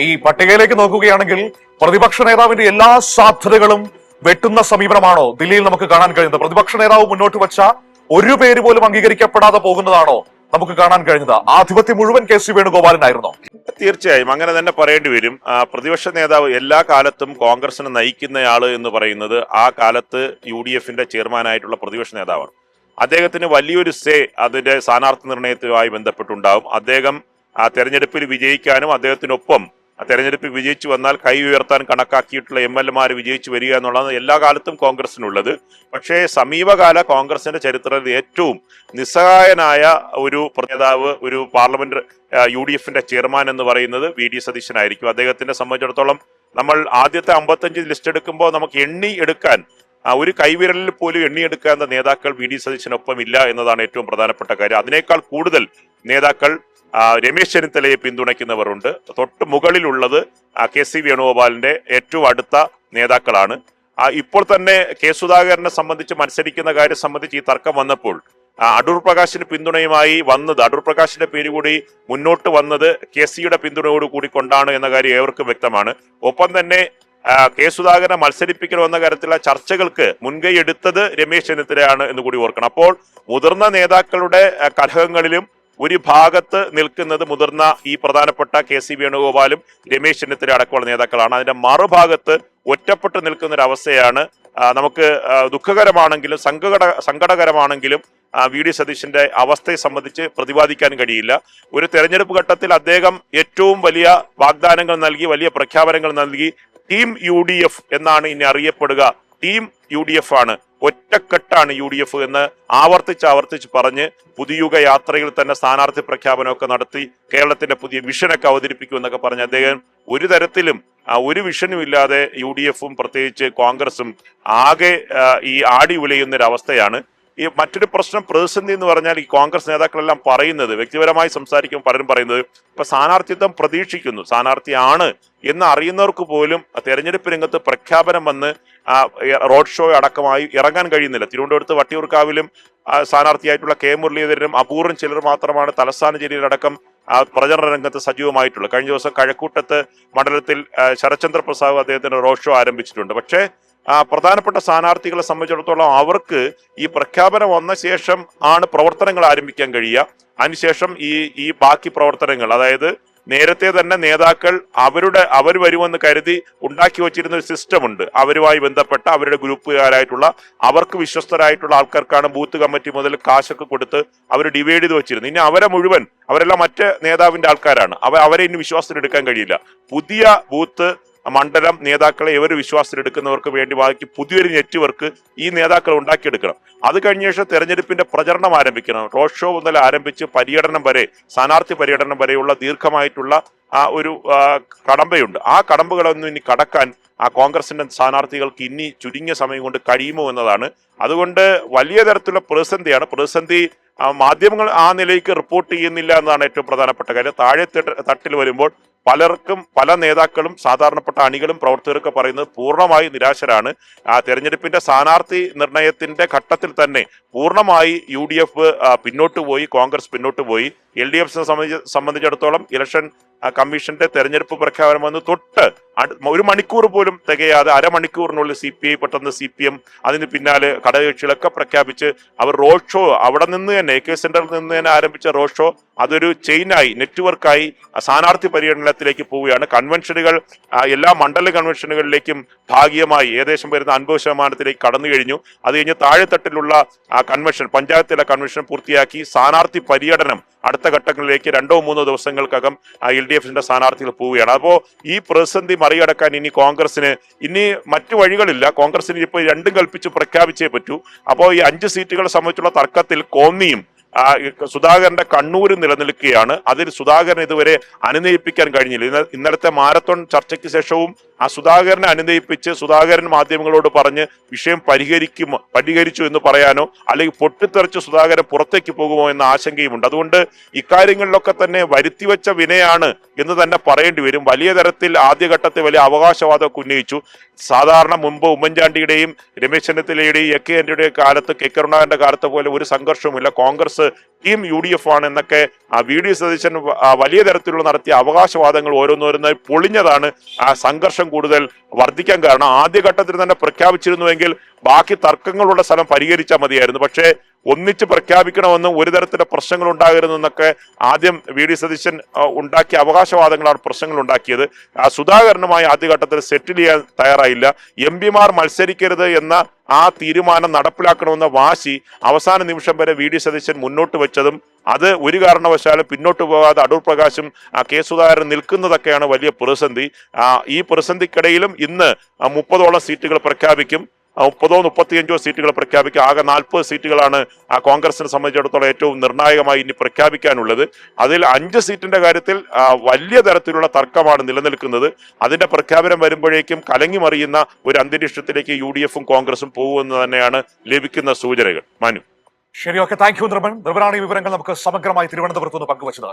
ഈ പട്ടികയിലേക്ക് നോക്കുകയാണെങ്കിൽ പ്രതിപക്ഷ നേതാവിന്റെ എല്ലാ സാധ്യതകളും വെട്ടുന്ന സമീപനമാണോ ദില്ലിയിൽ നമുക്ക് കാണാൻ കഴിയുന്നത്? പ്രതിപക്ഷ നേതാവ് മുന്നോട്ട് വെച്ച ഒരു പേര് പോലും അംഗീകരിക്കപ്പെടാതെ പോകുന്നതാണോ നമുക്ക് കാണാൻ കഴിഞ്ഞത്? ആധിപത്യം മുഴുവൻ കെ.സി. വേണുഗോപാലിനായിരുന്നോ? തീർച്ചയായും അങ്ങനെ തന്നെ പറയേണ്ടി വരും. പ്രതിപക്ഷ നേതാവ് എല്ലാ കാലത്തും കോൺഗ്രസിനെ നയിക്കുന്നയാള് എന്ന് പറയുന്നത് ആ കാലത്ത് UDFന്റെ ചെയർമാനായിട്ടുള്ള പ്രതിപക്ഷ നേതാവാണ്. അദ്ദേഹത്തിന് വലിയൊരു അതിന്റെ സ്ഥാനാർത്ഥി നിർണയത്തുമായി ബന്ധപ്പെട്ടുണ്ടാവും. അദ്ദേഹം തെരഞ്ഞെടുപ്പിൽ വിജയിക്കാനും അദ്ദേഹത്തിനൊപ്പം തെരഞ്ഞെടുപ്പിൽ വിജയിച്ചു വന്നാൽ കൈ ഉയർത്താൻ കണക്കാക്കിയിട്ടുള്ള MLA വിജയിച്ചു വരിക എന്നുള്ളത് എല്ലാ കാലത്തും കോൺഗ്രസിനുള്ളത്. പക്ഷേ സമീപകാല കോൺഗ്രസിന്റെ ചരിത്രത്തിൽ ഏറ്റവും നിസ്സഹായനായ ഒരു നേതാവ്, ഒരു പാർലമെന്റ് UDFന്റെ ചെയർമാൻ എന്ന് പറയുന്നത് VD സതീശനായിരിക്കും. അദ്ദേഹത്തിനെ സംബന്ധിച്ചിടത്തോളം നമ്മൾ ആദ്യത്തെ 55 ലിസ്റ്റ് എടുക്കുമ്പോൾ നമുക്ക് എണ്ണി എടുക്കാൻ ഒരു കൈവിരലിൽ പോലും എണ്ണിയെടുക്കാവുന്ന നേതാക്കൾ VD സതീശനൊപ്പം ഇല്ല എന്നതാണ് ഏറ്റവും പ്രധാനപ്പെട്ട കാര്യം. അതിനേക്കാൾ കൂടുതൽ നേതാക്കൾ രമേശ് ചെന്നിത്തലയെ പിന്തുണയ്ക്കുന്നവരുണ്ട്. തൊട്ട് മുകളിലുള്ളത് കെ.സി. വേണുഗോപാലിന്റെ ഏറ്റവും അടുത്ത നേതാക്കളാണ്. ഇപ്പോൾ തന്നെ കെ സുധാകരനെ സംബന്ധിച്ച് മത്സരിക്കുന്ന കാര്യം സംബന്ധിച്ച് ഈ തർക്കം വന്നപ്പോൾ അടൂർ പ്രകാശിന് പിന്തുണയുമായി വന്നത്, അടൂർ പ്രകാശിന്റെ പേര് കൂടി മുന്നോട്ട് വന്നത് കെ.സിയുടെ പിന്തുണയോട് കൂടി കൊണ്ടാണ് എന്ന കാര്യം ഏവർക്കും വ്യക്തമാണ്. ഒപ്പം തന്നെ കെ സുധാകരനെ മത്സരിപ്പിക്കണമെന്ന കാര്യത്തിലുള്ള ചർച്ചകൾക്ക് മുൻകൈ എടുത്തത് രമേശ് ചെന്നിത്തലയാണ് എന്ന് കൂടി ഓർക്കണം. അപ്പോൾ മുതിർന്ന നേതാക്കളുടെ കലഹങ്ങളിലും ഒരു ഭാഗത്ത് നിൽക്കുന്നത് മുതിർന്ന ഈ പ്രധാനപ്പെട്ട കെ.സി. വേണുഗോപാലും രമേശ് ചെന്നിത്തല അടക്കമുള്ള നേതാക്കളാണ്. അതിന്റെ മറുഭാഗത്ത് ഒറ്റപ്പെട്ട് നിൽക്കുന്ന ഒരു അവസ്ഥയാണ്. നമുക്ക് ദുഃഖകരമാണെങ്കിലും സങ്കടകരമാണെങ്കിലും VD സതീശന്റെ അവസ്ഥയെ സംബന്ധിച്ച് പ്രതിപാദിക്കാൻ കഴിയില്ല. ഒരു തെരഞ്ഞെടുപ്പ് ഘട്ടത്തിൽ അദ്ദേഹം ഏറ്റവും വലിയ വാഗ്ദാനങ്ങൾ നൽകി, വലിയ പ്രഖ്യാപനങ്ങൾ നൽകി. ടീം UDF എന്നാണ് ഇനി അറിയപ്പെടുക. ടീം UDF ആണ്, ഒറ്റക്കെട്ടാണ് UDF എന്ന് ആവർത്തിച്ച് പറഞ്ഞ് പുതിയുഗ യാത്രയിൽ തന്നെ സ്ഥാനാർത്ഥി പ്രഖ്യാപനമൊക്കെ നടത്തി കേരളത്തിന്റെ പുതിയ വിഷനൊക്കെ അവതരിപ്പിക്കുമെന്നൊക്കെ പറഞ്ഞ് അദ്ദേഹം ഒരു തരത്തിലും ഒരു വിഷനും ഇല്ലാതെ UDFും പ്രത്യേകിച്ച് കോൺഗ്രസും ആകെ ഈ ആടി ഉലയുന്നൊരവസ്ഥയാണ്. ഈ മറ്റൊരു പ്രശ്നം, പ്രതിസന്ധി എന്ന് പറഞ്ഞാൽ ഈ കോൺഗ്രസ് നേതാക്കളെല്ലാം പറയുന്നത്, വ്യക്തിപരമായി സംസാരിക്കുമ്പോൾ പലരും പറയുന്നത് ഇപ്പൊ സ്ഥാനാർത്ഥിത്വം പ്രതീക്ഷിക്കുന്നു, സ്ഥാനാർത്ഥിയാണ് എന്ന് അറിയുന്നവർക്ക് പോലും തെരഞ്ഞെടുപ്പ് രംഗത്ത് പ്രഖ്യാപനം വന്ന് റോഡ് ഷോ അടക്കമായി ഇറങ്ങാൻ കഴിയുന്നില്ല. തിരുവനന്തപുരത്ത് വട്ടിയൂർക്കാവിലും സ്ഥാനാർത്ഥിയായിട്ടുള്ള K മുരളീധരനും അപൂർവം ചിലർ മാത്രമാണ് തലസ്ഥാന ജില്ലയിലടക്കം പ്രചരണ രംഗത്ത് സജീവമായിട്ടുള്ളത്. കഴിഞ്ഞ ദിവസം കഴക്കൂട്ടത്ത് മണ്ഡലത്തിൽ ശരത്ചന്ദ്ര പ്രസാദ് അദ്ദേഹത്തിന്റെ റോഡ് ഷോ ആരംഭിച്ചിട്ടുണ്ട്. പക്ഷേ പ്രധാനപ്പെട്ട സ്ഥാനാർത്ഥികളെ സംബന്ധിച്ചിടത്തോളം അവർക്ക് ഈ പ്രഖ്യാപനം വന്ന ശേഷം ആണ് പ്രവർത്തനങ്ങൾ ആരംഭിക്കാൻ കഴിയുക. അതിനുശേഷം ഈ ബാക്കി പ്രവർത്തനങ്ങൾ, അതായത് നേരത്തെ തന്നെ നേതാക്കൾ അവർ വരുമെന്ന് കരുതി ഉണ്ടാക്കി വച്ചിരുന്ന ഒരു സിസ്റ്റം ഉണ്ട്. അവരുമായി ബന്ധപ്പെട്ട അവരുടെ ഗ്രൂപ്പുകാരായിട്ടുള്ള അവർക്ക് വിശ്വസ്തരായിട്ടുള്ള ആൾക്കാർക്കാണ് ബൂത്ത് കമ്മിറ്റി മുതൽ കാശൊക്കെ കൊടുത്ത് അവർ ഡിവൈഡ് ചെയ്ത് വെച്ചിരുന്നു. ഇനി അവരെല്ലാം മറ്റ് നേതാവിന്റെ ആൾക്കാരാണ്. അവരെ ഇനി വിശ്വാസത്തിലെടുക്കാൻ കഴിയില്ല. പുതിയ ബൂത്ത് മണ്ഡലം നേതാക്കളെ ഇവർ വിശ്വാസത്തിലെടുക്കുന്നവർക്ക് വേണ്ടി ബാക്കി പുതിയൊരു നെറ്റ്വർക്ക് ഈ നേതാക്കൾ ഉണ്ടാക്കിയെടുക്കണം. അത് കഴിഞ്ഞ ശേഷം തെരഞ്ഞെടുപ്പിന്റെ പ്രചരണം ആരംഭിക്കണം. റോഡ് ഷോ മുതൽ ആരംഭിച്ച് പര്യടനം വരെ, സ്ഥാനാർത്ഥി പര്യടനം വരെയുള്ള ദീർഘമായിട്ടുള്ള ഒരു കടമ്പയുണ്ട്. ആ കടമ്പകളൊന്നും ഇനി കടക്കാൻ കോൺഗ്രസിന്റെ സ്ഥാനാർത്ഥികൾക്ക് ഇനി ചുരുങ്ങിയ സമയം കൊണ്ട് കഴിയുമോ എന്നതാണ്. അതുകൊണ്ട് വലിയ തരത്തിലുള്ള പ്രതിസന്ധി മാധ്യമങ്ങൾ ആ നിലയ്ക്ക് റിപ്പോർട്ട് ചെയ്യുന്നില്ല എന്നതാണ് ഏറ്റവും പ്രധാനപ്പെട്ട കാര്യം. താഴെ തട്ടിൽ വരുമ്പോൾ പല നേതാക്കളും സാധാരണപ്പെട്ട അണികളും പ്രവർത്തകരൊക്കെ പറയുന്നത് പൂർണ്ണമായി നിരാശരാണ്. തെരഞ്ഞെടുപ്പിന്റെ സ്ഥാനാർത്ഥി നിർണയത്തിന്റെ ഘട്ടത്തിൽ തന്നെ പൂർണ്ണമായി UDF പിന്നോട്ട് പോയി, കോൺഗ്രസ് പിന്നോട്ട് പോയി. LDF സംബന്ധിച്ചിടത്തോളം ഇലക്ഷൻ കമ്മീഷന്റെ തെരഞ്ഞെടുപ്പ് പ്രഖ്യാപനം വന്ന് തൊട്ട് ഒരു മണിക്കൂർ പോലും തികയാതെ അരമണിക്കൂറിനുള്ളിൽ CPI പെട്ടെന്ന് CPM അതിന് പിന്നാലെ ഘടകകക്ഷികളൊക്കെ പ്രഖ്യാപിച്ച് അവർ റോഡ് ഷോ അവിടെ നിന്ന് തന്നെ AK സെന്ററിൽ നിന്ന് തന്നെ ആരംഭിച്ച റോഡ് ഷോ അതൊരു ചെയിനായി, നെറ്റ്വർക്കായി സ്ഥാനാർത്ഥി പര്യടനത്തിലേക്ക് പോവുകയാണ്. കൺവെൻഷനുകൾ എല്ലാ മണ്ഡല കൺവെൻഷനുകളിലേക്കും ഭാഗികമായി ഏകദേശം വരുന്ന 50% കടന്നു കഴിഞ്ഞു. അത് കഴിഞ്ഞ് താഴെത്തട്ടിലുള്ള കൺവെൻഷൻ, പഞ്ചായത്തിലെ കൺവെൻഷൻ പൂർത്തിയാക്കി സ്ഥാനാർത്ഥി പര്യടനം അടുത്ത ഘട്ടങ്ങളിലേക്ക് 2-3 ദിവസങ്ങൾക്കകം LDFന്റെ സ്ഥാനാർത്ഥികൾ പോവുകയാണ്. അപ്പോൾ ഈ പ്രതിസന്ധി മറികടക്കാൻ ഇനി കോൺഗ്രസിന് മറ്റു വഴികളില്ല. കോൺഗ്രസിന് ഇപ്പോൾ രണ്ടും കൽപ്പിച്ച് പ്രഖ്യാപിച്ചേ പറ്റൂ. അപ്പോൾ ഈ 5 സീറ്റുകളെ സംബന്ധിച്ചുള്ള തർക്കത്തിൽ കോന്നിയും സുധാകരന്റെ കണ്ണൂരും നിലനിൽക്കുകയാണ്. അതിൽ സുധാകരൻ ഇതുവരെ അനുനയിപ്പിക്കാൻ കഴിഞ്ഞില്ല. ഇന്നലത്തെ മാരത്തോൺ ചർച്ചയ്ക്ക് ശേഷവും സുധാകരനെ അനുനയിപ്പിച്ച് സുധാകരൻ മാധ്യമങ്ങളോട് പറഞ്ഞ് വിഷയം പരിഹരിച്ചു എന്ന് പറയാനോ അല്ലെങ്കിൽ പൊട്ടിത്തെറിച്ച് സുധാകരൻ പുറത്തേക്ക് പോകുമോ എന്ന ആശങ്കയുമുണ്ട്. അതുകൊണ്ട് ഇക്കാര്യങ്ങളിലൊക്കെ തന്നെ വരുത്തിവെച്ച വിനയാണ് എന്ന് തന്നെ പറയേണ്ടി വരും. വലിയ തരത്തിൽ ആദ്യഘട്ടത്തിൽ വലിയ അവകാശവാദമൊക്കെ ഉന്നയിച്ചു. സാധാരണ മുമ്പ് ഉമ്മൻചാണ്ടിയുടെയും രമേശ് ചെന്നിത്തലയുടെയും AK ആന്റണിയുടെയും കാലത്ത്, കെ കരുണാകരന്റെ കാലത്ത് പോലെ ഒരു സംഘർഷവുമില്ല. കോൺഗ്രസ് നടത്തുന്നത് ടീം UDF ആണ് എന്നൊക്കെ VD സതീശൻ വലിയ തരത്തിലുള്ള നടത്തിയ അവകാശവാദങ്ങൾ ഓരോന്നോരോന്നായി പൊളിഞ്ഞതാണ് ആ സംഘർഷം കൂടുതൽ വർദ്ധിക്കാൻ കാരണം. ആദ്യഘട്ടത്തിൽ തന്നെ പ്രഖ്യാപിച്ചിരുന്നുവെങ്കിൽ ബാക്കി തർക്കങ്ങളുള്ള സ്ഥലം പരിഹരിച്ചാൽ മതിയായിരുന്നു. പക്ഷേ ഒന്നിച്ച് പ്രഖ്യാപിക്കണമെന്നും ഒരു തരത്തിലുള്ള പ്രശ്നങ്ങൾ ഉണ്ടാകരുതെന്നൊക്കെ ആദ്യം VD സതീശൻ ഉണ്ടാക്കിയ അവകാശവാദങ്ങളാണ് പ്രശ്നങ്ങൾ ഉണ്ടാക്കിയത്. സുധാകരനുമായി ആദ്യഘട്ടത്തിൽ സെറ്റിൽ ചെയ്യാൻ തയ്യാറായില്ല. MP-മാർ മത്സരിക്കരുത് എന്ന ആ തീരുമാനം നടപ്പിലാക്കണമെന്ന വാശി അവസാന നിമിഷം വരെ VD സതീശൻ മുന്നോട്ട് വെച്ചതും അത് ഒരു കാരണവശാലും പിന്നോട്ട് പോകാതെ അടൂർ പ്രകാശും K സുധാകരൻ നിൽക്കുന്നതൊക്കെയാണ് വലിയ പ്രതിസന്ധി. ഈ പ്രതിസന്ധിക്കിടയിലും ഇന്ന് 30ഓളം സീറ്റുകൾ പ്രഖ്യാപിക്കും. 30-35 സീറ്റുകൾ പ്രഖ്യാപിക്കുക. ആകെ 40 സീറ്റുകളാണ് കോൺഗ്രസിനെ സംബന്ധിച്ചിടത്തോളം ഏറ്റവും നിർണായകമായി ഇനി പ്രഖ്യാപിക്കാനുള്ളത്. അതിൽ 5 സീറ്റിന്റെ കാര്യത്തിൽ വലിയ തരത്തിലുള്ള തർക്കമാണ് നിലനിൽക്കുന്നത്. അതിന്റെ പ്രഖ്യാപനം വരുമ്പോഴേക്കും കലങ്ങി മറിയുന്ന ഒരു അന്തരീക്ഷത്തിലേക്ക് UDF-ഉം കോൺഗ്രസും പോകുമെന്ന് തന്നെയാണ് ലഭിക്കുന്ന സൂചനകൾ. മനു. ശരി, ഓക്കെ, താങ്ക് യു നിർമ്മൻ. നിർമ്മനാണ് ഈ വിവരങ്ങൾ നമുക്ക് സമഗ്രമായി തിരുവനന്തപുരത്ത് നിന്ന് പങ്കുവച്ചത്.